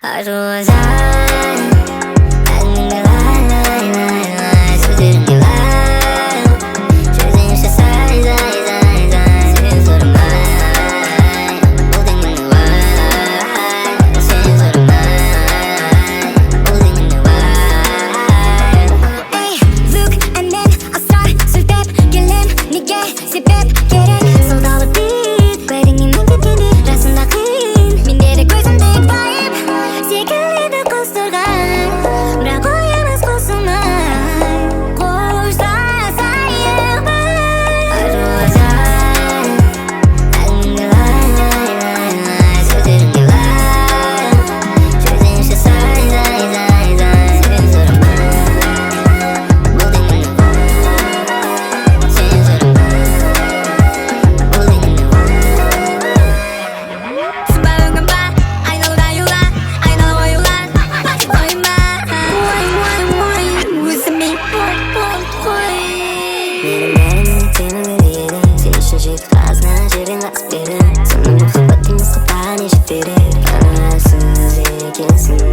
Арузан, әнменге лай, сөздеріңе лайық. Жүргенсеңші сай, сен сұрамайм. Болдыңнен лайық, сен сұрамайм. Болдыңнен лайық. Звук, әнмен, асыра, сілтеп, келем, неге, себеп, керек. Сылтау бітпейд, Уәдеңнен кеткендей. Расында қиын, мендік өзімдік байып. Секілді қос торғай, бірақ ойымыз қосылмайд. Қоштасайық Арузан, әнменге лай, сөздеріңе лайық. Жүргенсеңші сай, сен сұрамайм. Болдыңнен лайық, сен сұрамайм. Болдыңнен лайық. Сыбағың ба, айналуда юла, айнала оюлар. Ойыма, өзімдік қой. Менің бәрімнің темірі еді, сен үшін жетіп қазына жерден қасып еді. Соның бұл қабат емес қапа не жетпеді. Анасыз екенсің